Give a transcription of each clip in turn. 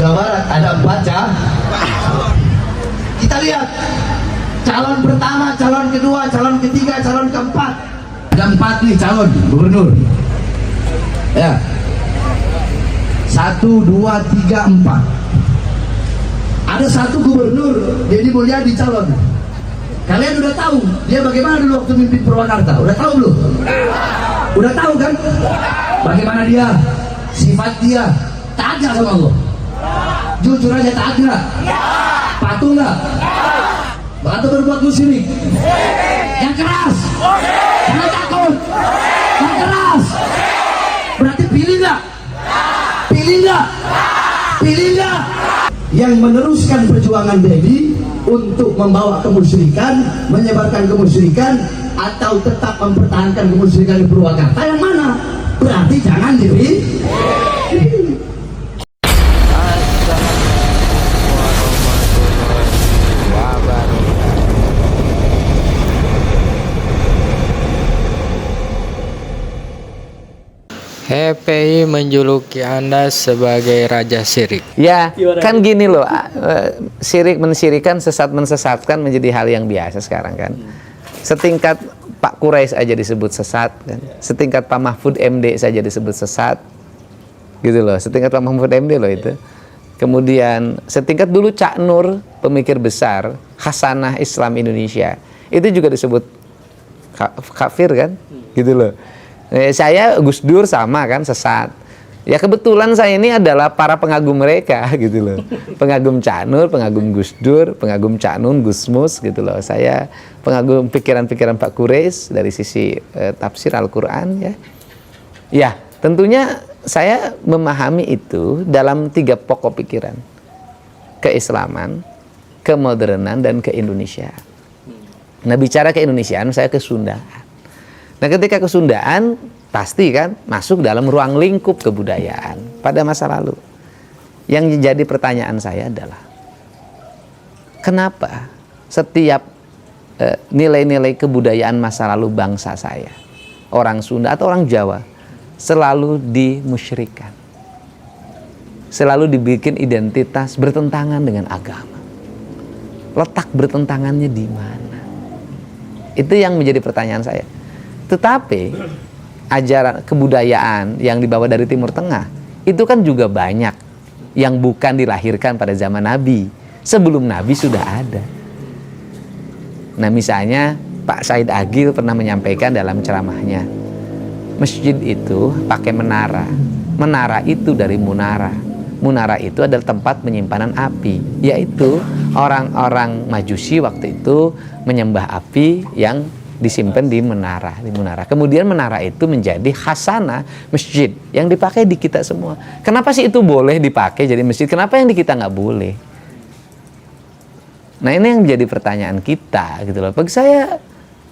Jawa Barat ada 4 Kita lihat calon pertama, calon kedua, calon ketiga, calon keempat. Ada 4 nih calon gubernur. Ya. 1, 2, 3, 4. Ada 1 gubernur Deddy Mulyadi calon. Kalian udah tahu dia bagaimana dulu waktu mimpin Purwakarta? Udah tahu belum? Udah tahu kan? Bagaimana dia? Sifat dia taat gak sama Allah? Jujur aja, taat gak? Patuh gak? Atau berbuat musyrik? Yang keras? Jangan takut. Yang keras? Berarti pilih gak? Pilih gak? Pilih gak? Yang meneruskan perjuangan Deddy untuk membawa kemusyrikan, menyebarkan kemusyrikan, atau tetap mempertahankan kemusyrikan di Purwakarta, yang mana? Berarti jangan dipilih. HPI menjuluki Anda sebagai raja syirik. Ya, kan gini loh, syirik mensyirikan, sesat mensesatkan menjadi hal yang biasa sekarang kan. Setingkat Pak Quraisy aja disebut sesat kan. Setingkat Pak Mahfud MD saja disebut sesat. Gitu loh, setingkat Pak Mahfud MD loh itu. Kemudian setingkat dulu Cak Nur, pemikir besar Hasanah Islam Indonesia, itu juga disebut kafir kan. Gitu loh. Saya Gus Dur sama kan, sesat. Ya kebetulan saya ini adalah para pengagum mereka gitu loh. Pengagum Cak Nur, pengagum Gus Dur, pengagum Cak Nun, Gus Mus gitu loh. Saya pengagum pikiran-pikiran Pak Quraisy dari sisi tafsir Al-Qur'an ya. Ya, tentunya saya memahami itu dalam 3 pokok pikiran. Keislaman, kemodernan, dan keindonesiaan. Nah, bicara keindonesiaan saya ke Sunda. Nah, ketika kesundaan pasti kan masuk dalam ruang lingkup kebudayaan pada masa lalu. Yang jadi pertanyaan saya adalah kenapa setiap nilai-nilai kebudayaan masa lalu bangsa saya, orang Sunda atau orang Jawa, selalu dimusyrikan, selalu dibikin identitas bertentangan dengan agama. Letak bertentangannya di mana? Itu yang menjadi pertanyaan saya. Tetapi ajaran kebudayaan yang dibawa dari Timur Tengah itu kan juga banyak yang bukan dilahirkan pada zaman Nabi. Sebelum Nabi sudah ada. Nah, misalnya Pak Said Agil pernah menyampaikan dalam ceramahnya, masjid itu pakai menara. Menara itu dari munara. Munara itu adalah tempat penyimpanan api, yaitu orang-orang Majusi waktu itu menyembah api yang disimpan di menara, Kemudian menara itu menjadi khasanah masjid yang dipakai di kita semua. Kenapa sih itu boleh dipakai jadi masjid? Kenapa yang di kita nggak boleh? Nah, ini yang menjadi pertanyaan kita gitu loh. Bagi saya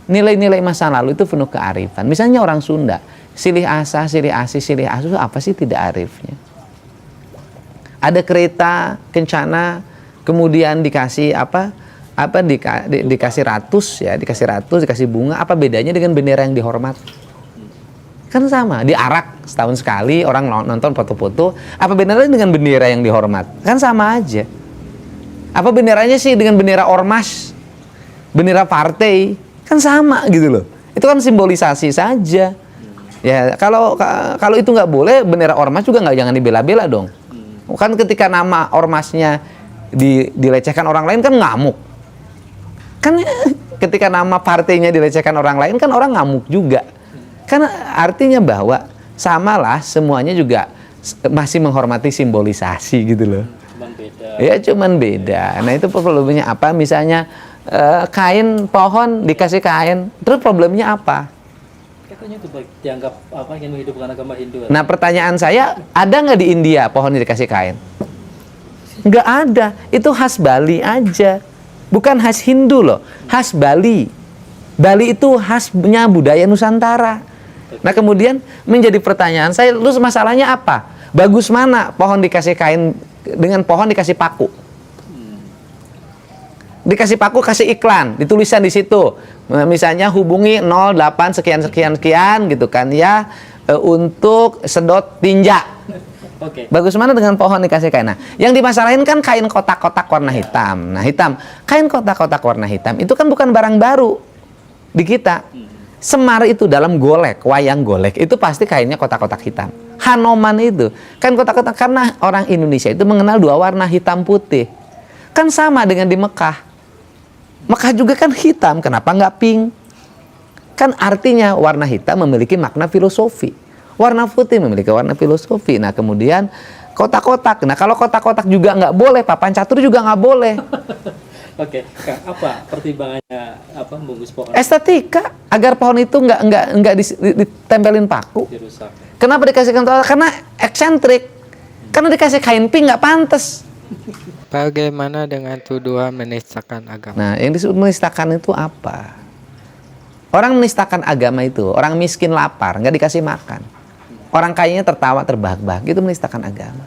nilai-nilai masa lalu itu penuh kearifan. Misalnya orang Sunda, silih asa, silih asi, silih asu, apa sih tidak arifnya? Ada kereta kencana, kemudian dikasih dikasih ratus ya, dikasih bunga, apa bedanya dengan bendera yang dihormat? Kan sama, diarak setahun sekali, orang nonton foto-foto, apa bedanya dengan bendera yang dihormat? Kan sama aja. Apa benderanya sih dengan bendera ormas, bendera partai? Kan sama gitu loh. Itu kan simbolisasi saja. Ya, kalau itu nggak boleh, bendera ormas juga jangan dibela-bela dong. Kan ketika nama ormasnya dilecehkan orang lain kan ngamuk. Kan ketika nama partainya dilecehkan orang lain kan orang ngamuk juga. Kan artinya bahwa samalah semuanya juga masih menghormati simbolisasi gitu loh. Cuman beda. Ya cuman beda. Nah, itu problemnya apa? Misalnya kain pohon dikasih kain, terus problemnya apa? Katanya itu dianggap apa, yang menghidupkan agama Hindu. Nah, pertanyaan saya, ada nggak di India pohon dikasih kain? Nggak ada. Itu khas Bali aja. Bukan khas Hindu loh, khas Bali. Bali itu khasnya budaya Nusantara. Nah, kemudian menjadi pertanyaan saya, lu masalahnya apa? Bagus mana pohon dikasih kain dengan pohon dikasih paku? Dikasih paku, kasih iklan, ditulisan di situ. Misalnya hubungi 08 sekian sekian sekian gitu kan ya, untuk sedot tinja. Oke. Bagus mana dengan pohon dikasih kain? Nah, yang dimasalahin kan kain kotak-kotak warna hitam. Nah, hitam. Kain kotak-kotak warna hitam itu kan bukan barang baru di kita. Semar itu dalam golek, wayang golek itu pasti kainnya kotak-kotak hitam. Hanoman itu kan kotak-kotak, karena orang Indonesia itu mengenal dua warna hitam putih. Kan sama dengan di Mekah. Mekah juga kan hitam, kenapa nggak pink? Kan artinya warna hitam memiliki makna filosofi. Warna putih memiliki warna filosofi. Nah kemudian kotak-kotak. Nah kalau kotak-kotak juga nggak boleh, papan catur juga nggak boleh. Oke, Kang, apa pertimbangannya membungkus pohon Estetika, agar pohon itu nggak ditempelin paku. dirusak? Kenapa dikasih kental? Karena eksentrik. Karena dikasih kain pink nggak pantas. Bagaimana dengan tuduhan menistakan agama? Nah yang disebut menistakan itu apa? Orang menistakan agama itu orang miskin lapar nggak dikasih makan. Orang kayanya tertawa terbahak-bahak, itu menistakan agama.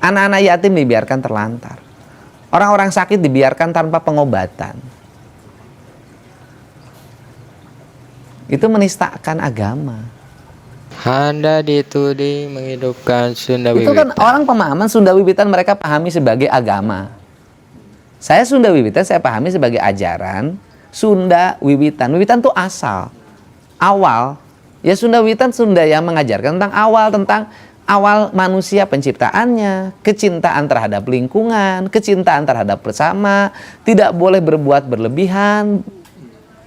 Anak-anak yatim dibiarkan terlantar. Orang-orang sakit dibiarkan tanpa pengobatan. Itu menistakan agama. Anda dituding menghidupkan Sunda Itu kan Wiwitan. orang pemahaman Sunda Wiwitan mereka pahami sebagai agama. Saya Sunda Wiwitan saya pahami sebagai ajaran Sunda Wiwitan. Wiwitan itu asal, awal. Ya Sunda Wiwitan Sunda yang mengajarkan tentang awal manusia penciptaannya, kecintaan terhadap lingkungan, kecintaan terhadap bersama, tidak boleh berbuat berlebihan,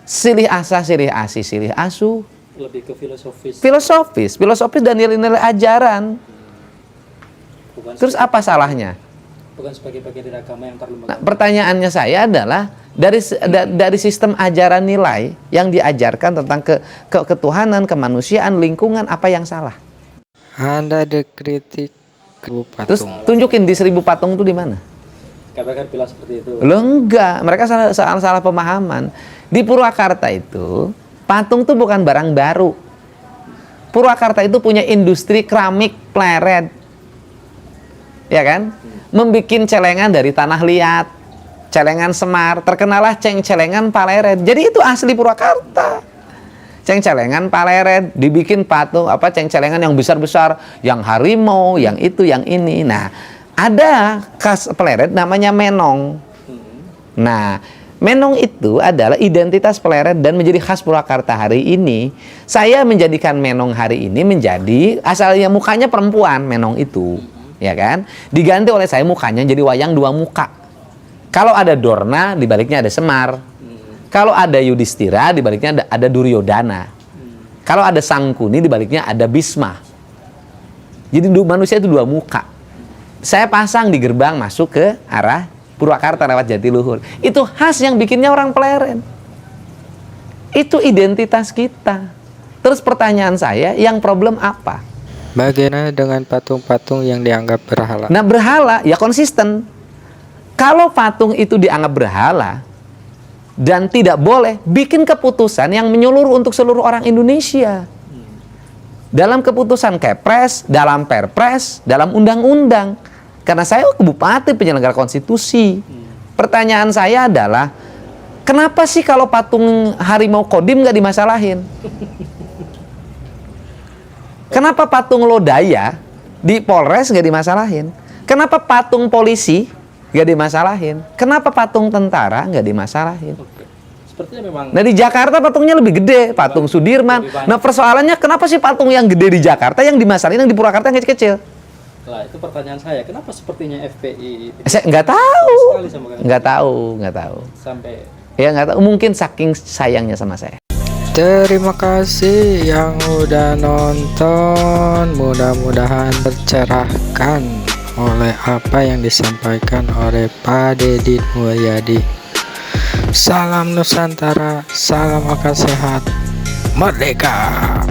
silih asa, silih asi, silih asuh. Lebih ke Filosofis dan nilai-nilai ajaran. bukan Terus apa salahnya? bukan sebagai bagian dari agama yang terlembaga. Nah, pertanyaannya saya adalah dari sistem ajaran nilai yang diajarkan tentang ketuhanan, kemanusiaan, lingkungan, apa yang salah? Anda dikritik Terus patung. tunjukin di 1000 patung itu di mana? Katakan bilang seperti itu. Lo enggak, mereka salah pemahaman. Di Purwakarta itu patung tuh bukan barang baru. Purwakarta itu punya industri keramik pleret, ya kan? Membikin celengan dari tanah liat, celengan semar, terkenalah celengan Paleret. Jadi itu asli Purwakarta. Celengan Paleret, dibikin patung celengan yang besar-besar, yang harimau, yang itu, yang ini. Nah, ada khas Paleret namanya menong. Nah, menong itu adalah identitas Paleret dan menjadi khas Purwakarta hari ini. Saya menjadikan menong hari ini menjadi asalnya mukanya perempuan, menong itu, ya kan? Diganti oleh saya mukanya jadi wayang dua muka. Kalau ada Dorna, di baliknya ada Semar. Kalau ada Yudhistira, di baliknya ada Duryodana. Kalau ada Sangkuni, di baliknya ada Bisma. Jadi manusia itu dua muka. Saya pasang di gerbang masuk ke arah Purwakarta lewat Jatiluhur. Itu khas yang bikinnya orang Pleret. Itu identitas kita. Terus pertanyaan saya, yang problem apa? Bagaimana dengan patung-patung yang dianggap berhala? Nah, berhala ya konsisten. Kalau patung itu dianggap berhala dan tidak boleh, bikin keputusan yang menyeluruh untuk seluruh orang Indonesia. Dalam keputusan Kepres, dalam Perpres, dalam undang-undang. Karena saya bupati penyelenggara konstitusi. Pertanyaan saya adalah, kenapa sih kalau patung harimau Kodim nggak dimasalahin? Kenapa patung Lodaya di Polres nggak dimasalahin? Kenapa patung polisi nggak dimasalahin? Kenapa patung tentara nggak dimasalahin? Oke. Sepertinya memang Nah di Jakarta patungnya lebih gede, patung Sudirman. Nah persoalannya kenapa sih patung yang gede di Jakarta yang dimasalahin, yang di Purwakarta yang kecil-kecil? lah itu pertanyaan saya. Kenapa sepertinya FPI Saya nggak tahu, sekali sama kalian? nggak tahu. Sampai Ya nggak tahu, mungkin saking sayangnya sama saya. Terima kasih yang udah nonton. Mudah-mudahan tercerahkan oleh apa yang disampaikan oleh Pak Deddy Mulyadi. Salam Nusantara, salam akal sehat, merdeka.